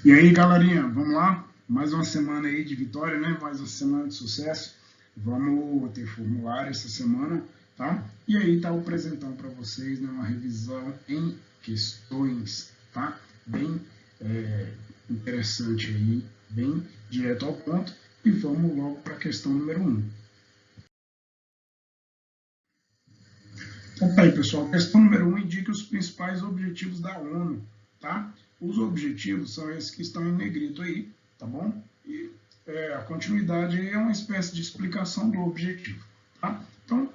E aí, galerinha, vamos lá? Mais uma semana aí de vitória, né? Mais uma semana de sucesso. Vamos ter formulário essa semana, tá? E aí tá o presentão para vocês, né? Uma revisão em questões, tá? Bem interessante aí, bem direto ao ponto. E vamos logo para a questão número 1. Então, tá aí, pessoal. Questão número 1 indica os principais objetivos da ONU, tá? Os objetivos são esses que estão em negrito aí, tá bom? E a continuidade aí é uma espécie de explicação do objetivo, tá? Então,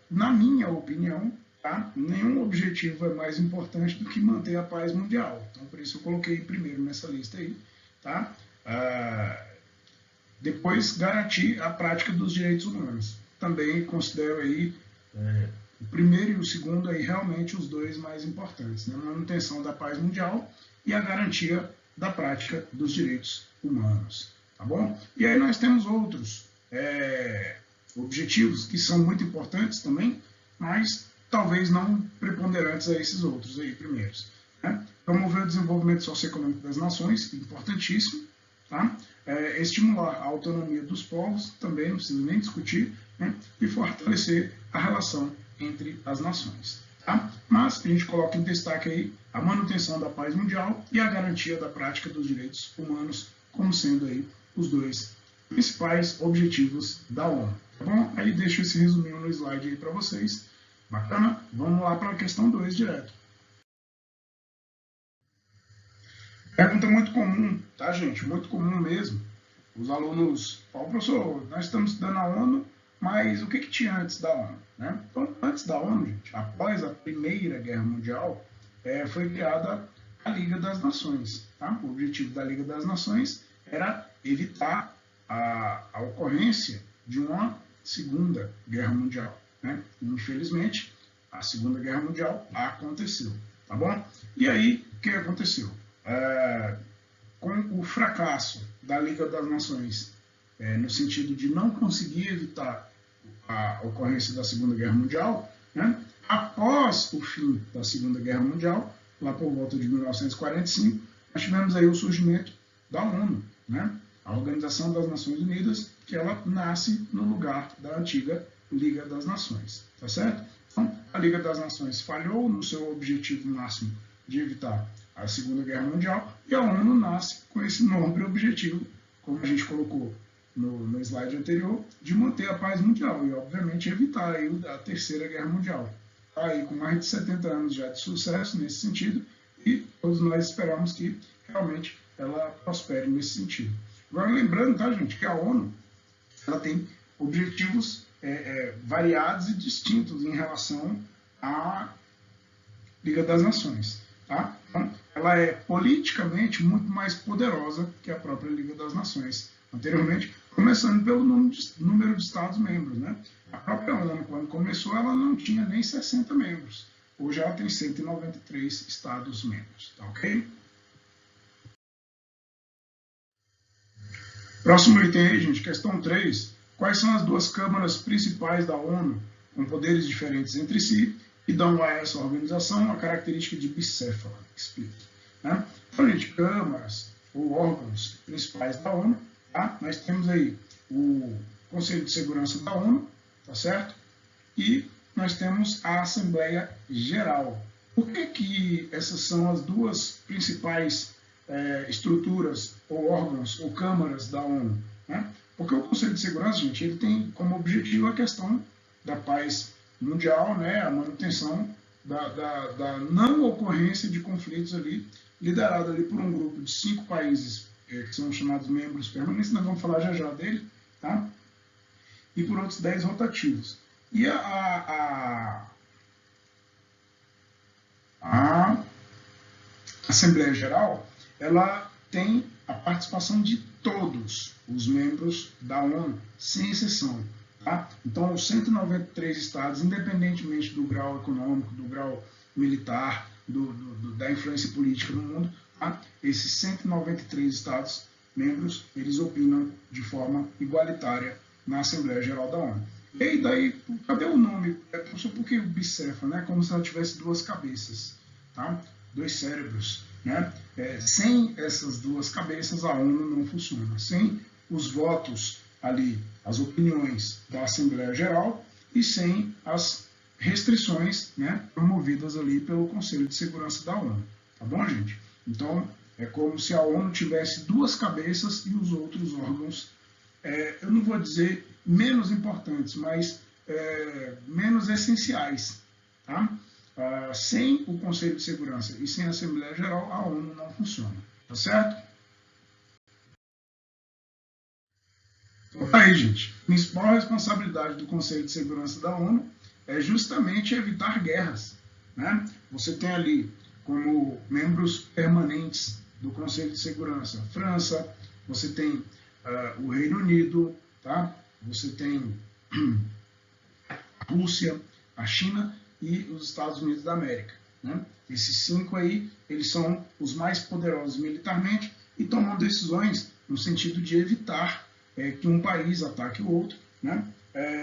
na minha opinião, tá? Nenhum objetivo é mais importante do que manter a paz mundial. Então, por isso eu coloquei primeiro nessa lista aí, tá? Depois, garantir a prática dos direitos humanos. Também considero aí o primeiro e o segundo aí realmente os dois mais importantes, né? A manutenção da paz mundial e a garantia da prática dos direitos humanos, tá bom? E aí nós temos outros objetivos que são muito importantes também, mas talvez não preponderantes a esses outros aí primeiros, né? Promover o desenvolvimento socioeconômico das nações, importantíssimo, tá? Estimular a autonomia dos povos, também não precisa nem discutir, né? E fortalecer a relação entre as nações. Tá? Mas a gente coloca em destaque aí a manutenção da paz mundial e a garantia da prática dos direitos humanos como sendo aí os dois principais objetivos da ONU. Tá bom? Aí deixo esse resuminho no slide aí para vocês. Bacana? Vamos lá para a questão 2 direto. Pergunta muito comum, tá, gente? Muito comum mesmo. Os alunos falam, professor, nós estamos estudando a ONU, mas o que tinha antes da ONU? Né? Então, antes da ONU, gente, após a Primeira Guerra Mundial, foi criada a Liga das Nações. Tá? O objetivo da Liga das Nações era evitar a ocorrência de uma Segunda Guerra Mundial. Né? Infelizmente, a Segunda Guerra Mundial aconteceu. Tá bom? E aí, o que aconteceu? Com o fracasso da Liga das Nações, no sentido de não conseguir evitar a ocorrência da Segunda Guerra Mundial, né, após o fim da Segunda Guerra Mundial, lá por volta de 1945, nós tivemos aí o surgimento da ONU, né, a Organização das Nações Unidas, que ela nasce no lugar da antiga Liga das Nações, tá certo? Então, a Liga das Nações falhou no seu objetivo máximo de evitar a Segunda Guerra Mundial, e a ONU nasce com esse nobre objetivo, como a gente colocou no slide anterior, de manter a paz mundial e, obviamente, evitar aí a Terceira Guerra Mundial. Está aí com mais de 70 anos já de sucesso nesse sentido, e todos nós esperamos que realmente ela prospere nesse sentido. Agora, lembrando, tá, gente, que a ONU ela tem objetivos variados e distintos em relação à Liga das Nações. Tá? Então, ela é politicamente muito mais poderosa que a própria Liga das Nações. Anteriormente, começando pelo número de Estados-membros. Né? A própria ONU, quando começou, ela não tinha nem 60 membros. Hoje ela tem 193 Estados-membros. Tá ok? Próximo item aí, gente, questão 3. Quais são as duas câmaras principais da ONU, com poderes diferentes entre si, e dão a essa organização a característica de bicéfala? Explique. Né? Então, gente, câmaras ou órgãos principais da ONU, tá? Nós temos aí o Conselho de Segurança da ONU, tá certo? E nós temos a Assembleia Geral. Por que essas são as duas principais estruturas ou órgãos ou câmaras da ONU? Né? Porque o Conselho de Segurança, gente, ele tem como objetivo a questão da paz mundial, né, a manutenção da não ocorrência de conflitos ali, liderado ali por um grupo de 5 países que são chamados membros permanentes, nós vamos falar já dele, tá? E por outros 10 rotativos. E a Assembleia Geral, ela tem a participação de todos os membros da ONU, sem exceção. Tá? Então, os 193 estados, independentemente do grau econômico, do grau militar, da influência política no mundo, tá? Esses 193 estados membros, eles opinam de forma igualitária na Assembleia Geral da ONU. E aí, daí, cadê o nome? Por que o bicéfalo? Né? Como se ela tivesse duas cabeças, tá? 2 cérebros. né? Sem essas duas cabeças, a ONU não funciona. Sem os votos ali, as opiniões da Assembleia Geral e sem as restrições, né, promovidas ali pelo Conselho de Segurança da ONU. Tá bom, gente? Então, é como se a ONU tivesse duas cabeças e os outros órgãos, eu não vou dizer menos importantes, mas menos essenciais. Tá? Sem o Conselho de Segurança e sem a Assembleia Geral, a ONU não funciona. Tá certo? Então, tá aí, gente. A principal responsabilidade do Conselho de Segurança da ONU é justamente evitar guerras. Né? Você tem ali como membros permanentes do Conselho de Segurança França, você tem o Reino Unido, tá? Você tem a Rússia, a China e os Estados Unidos da América. Né? Esses 5 aí, eles são os mais poderosos militarmente e tomam decisões no sentido de evitar que um país ataque o outro, né?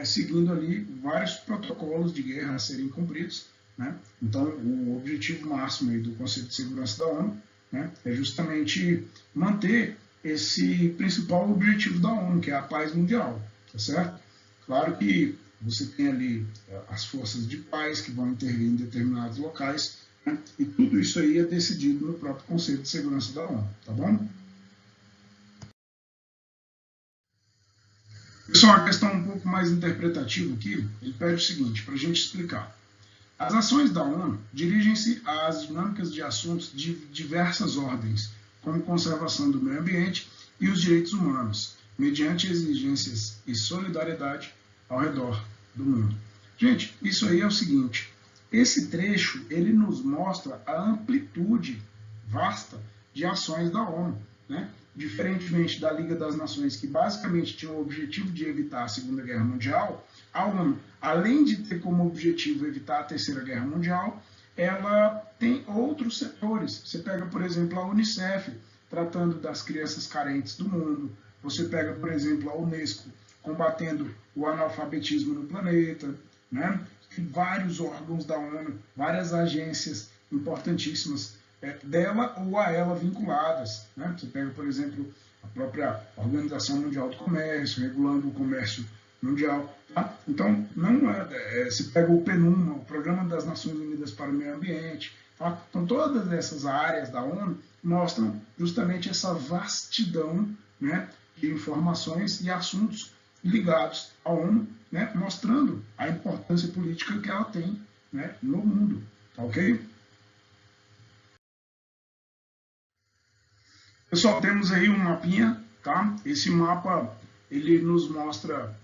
Seguindo ali vários protocolos de guerra a serem cumpridos. Né? Então, o objetivo máximo aí do Conselho de Segurança da ONU, né, é justamente manter esse principal objetivo da ONU, que é a paz mundial. Tá certo? Claro que você tem ali as forças de paz que vão intervir em determinados locais, né? E tudo isso aí é decidido no próprio Conselho de Segurança da ONU, tá bom? Pessoal, uma questão um pouco mais interpretativa aqui, ele pede o seguinte, para a gente explicar. As ações da ONU dirigem-se às dinâmicas de assuntos de diversas ordens, como conservação do meio ambiente e os direitos humanos, mediante exigências e solidariedade ao redor do mundo. Gente, isso aí é o seguinte, esse trecho ele nos mostra a amplitude vasta de ações da ONU, né? Diferentemente da Liga das Nações, que basicamente tinha o objetivo de evitar a Segunda Guerra Mundial, a ONU, além de ter como objetivo evitar a Terceira Guerra Mundial, ela tem outros setores. Você pega, por exemplo, a Unicef, tratando das crianças carentes do mundo. Você pega, por exemplo, a Unesco, combatendo o analfabetismo no planeta. Né? Tem vários órgãos da ONU, várias agências importantíssimas dela ou a ela vinculadas. Né? Você pega, por exemplo, a própria Organização Mundial do Comércio, regulando o comércio mundial. Tá? Então, não se pega o PNUMA, o Programa das Nações Unidas para o Meio Ambiente. Tá? Então, todas essas áreas da ONU mostram justamente essa vastidão, né, de informações e assuntos ligados à ONU, né, mostrando a importância política que ela tem, né, no mundo. Tá ok? Pessoal, temos aí um mapinha, tá? Esse mapa, ele nos mostra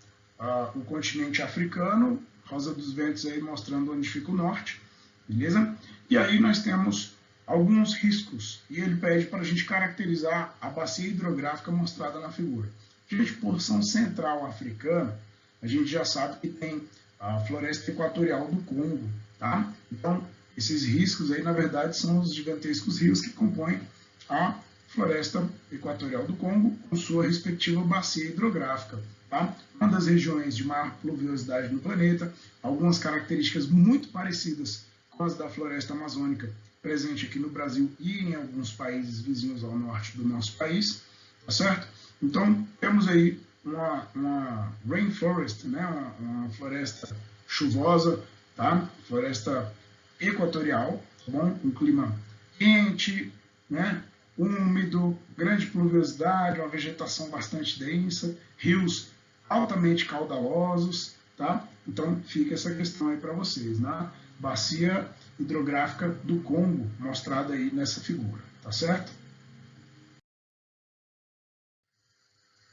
o continente africano, Rosa dos Ventos aí mostrando onde fica o norte, beleza? E aí nós temos alguns riscos, e ele pede para a gente caracterizar a bacia hidrográfica mostrada na figura. Gente, porção central africana, a gente já sabe que tem a floresta equatorial do Congo, tá? Então, esses riscos aí, na verdade, são os gigantescos rios que compõem a floresta equatorial do Congo, com sua respectiva bacia hidrográfica. Tá? Uma das regiões de maior pluviosidade no planeta, algumas características muito parecidas com as da floresta amazônica, presente aqui no Brasil e em alguns países vizinhos ao norte do nosso país, tá certo? Então, temos aí uma rainforest, né? uma floresta chuvosa, tá? Floresta equatorial, tá bom? Um clima quente, né? Úmido, grande pluviosidade, uma vegetação bastante densa, rios altamente caudalosos, tá? Então fica essa questão aí para vocês, né? Bacia hidrográfica do Congo, mostrada aí nessa figura, tá certo?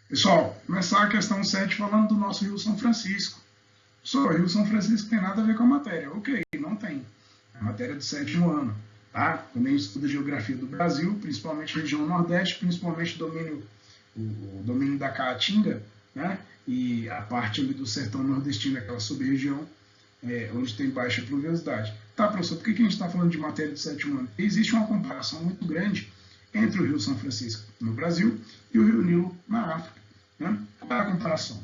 Pessoal, começar a questão 7 falando do nosso Rio São Francisco. Só, o Rio São Francisco tem nada a ver com a matéria. Ok, não tem. É a matéria do 7º ano. Tá? Também estuda geografia do Brasil, principalmente região Nordeste, principalmente o domínio da Caatinga, né? E a parte ali do sertão nordestino, aquela sub-região onde tem baixa pluviosidade. Tá, professor, por que a gente está falando de matéria do 7º ano? Existe uma comparação muito grande entre o Rio São Francisco no Brasil e o Rio Nilo na África. Né? Qual é a comparação?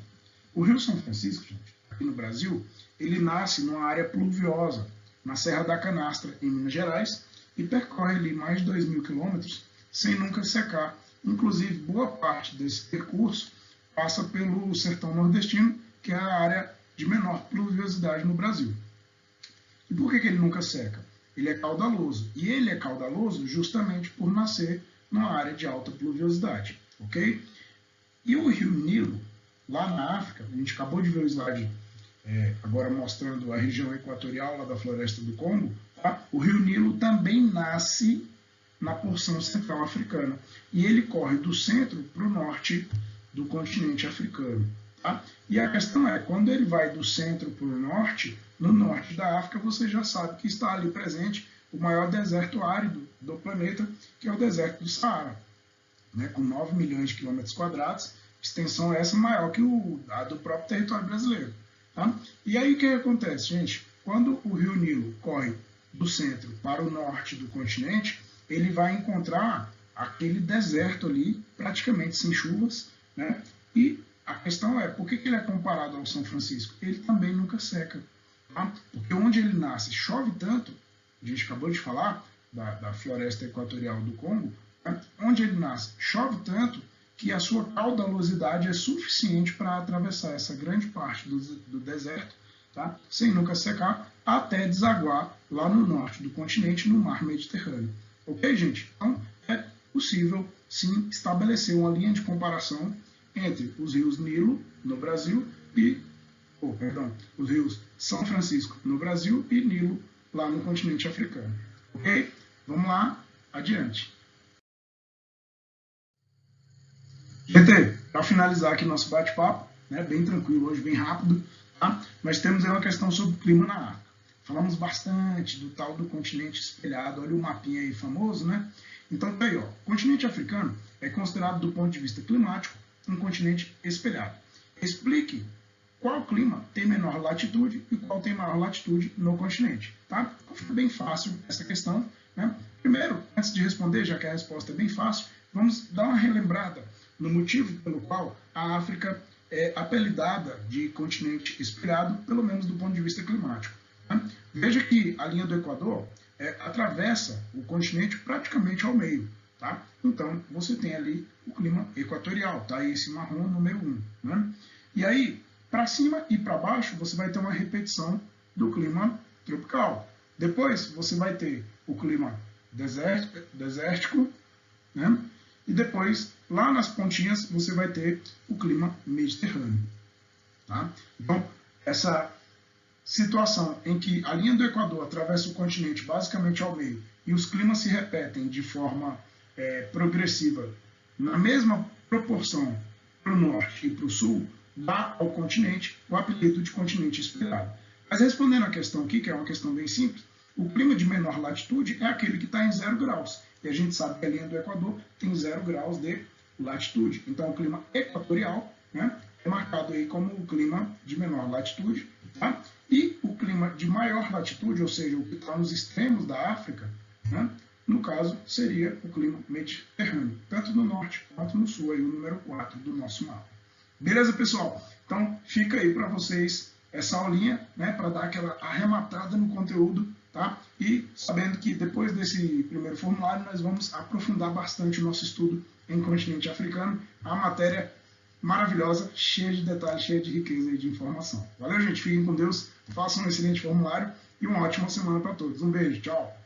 O Rio São Francisco, gente, aqui no Brasil, ele nasce numa área pluviosa, na Serra da Canastra, em Minas Gerais, e percorre ali mais de 2.000 quilômetros sem nunca secar. Inclusive, boa parte desse percurso passa pelo sertão nordestino, que é a área de menor pluviosidade no Brasil. E por que ele nunca seca? Ele é caudaloso. E ele é caudaloso justamente por nascer numa área de alta pluviosidade. Ok? E o rio Nilo, lá na África, a gente acabou de ver o slide agora mostrando a região equatorial lá da floresta do Congo, tá? O rio Nilo também nasce na porção central africana. E ele corre do centro para o norte do continente africano. Tá? E a questão é, quando ele vai do centro para o norte, no norte da África, você já sabe que está ali presente o maior deserto árido do planeta, que é o deserto do Saara, né, com 9 milhões de quilômetros quadrados, extensão essa maior que a do próprio território brasileiro. Tá? E aí o que acontece, gente? Quando o rio Nilo corre do centro para o norte do continente, ele vai encontrar aquele deserto ali, praticamente sem chuvas, né? E a questão é, por que ele é comparado ao São Francisco? Ele também nunca seca. Tá? Porque onde ele nasce chove tanto, a gente acabou de falar da floresta equatorial do Congo, tá? Onde ele nasce chove tanto que a sua caudalosidade é suficiente para atravessar essa grande parte do deserto, tá? Sem nunca secar, até desaguar lá no norte do continente, no mar Mediterrâneo. Ok, gente? Então, é possível, sim, estabelecer uma linha de comparação entre os rios Nilo, no Brasil, e, os rios São Francisco, no Brasil, e Nilo, lá no continente africano. Ok? Vamos lá, adiante. Gente, para finalizar aqui nosso bate-papo, né, bem tranquilo hoje, bem rápido, tá? Nós temos aí uma questão sobre o clima na África. Falamos bastante do tal do continente espelhado, olha o mapinha aí famoso, né? Então, tá aí, ó, o continente africano é considerado, do ponto de vista climático, um continente espelhado. Explique qual clima tem menor latitude e qual tem maior latitude no continente, tá? Então, fica bem fácil essa questão, né? Primeiro, antes de responder, já que a resposta é bem fácil, vamos dar uma relembrada no motivo pelo qual a África é apelidada de continente espelhado, pelo menos do ponto de vista climático. Tá? Veja que a linha do Equador atravessa o continente praticamente ao meio. Tá? Então, você tem ali o clima equatorial, tá? Esse marrom número 1. Né? E aí, para cima e para baixo, você vai ter uma repetição do clima tropical. Depois, você vai ter o clima desértico, né? E depois, lá nas pontinhas, você vai ter o clima mediterrâneo. Tá? Então, essa situação em que a linha do Equador atravessa o continente basicamente ao meio e os climas se repetem de forma progressiva na mesma proporção para o norte e para o sul, dá ao continente o apelido de continente espelhado. Mas respondendo a questão aqui, que é uma questão bem simples, o clima de menor latitude é aquele que está em 0 graus. E a gente sabe que a linha do Equador tem 0 graus de latitude. Então, o clima equatorial, né, é marcado aí como o clima de menor latitude. Tá? E o clima de maior latitude, ou seja, o que está nos extremos da África, né, no caso, seria o clima mediterrâneo, tanto no norte quanto no sul, aí o número 4 do nosso mapa. Beleza, pessoal? Então, fica aí para vocês essa aulinha, né, para dar aquela arrematada no conteúdo, tá? E sabendo que depois desse primeiro formulário, nós vamos aprofundar bastante o nosso estudo em continente africano, a matéria maravilhosa, cheia de detalhes, cheia de riqueza e de informação. Valeu, gente? Fiquem com Deus, façam um excelente formulário e uma ótima semana para todos. Um beijo, tchau!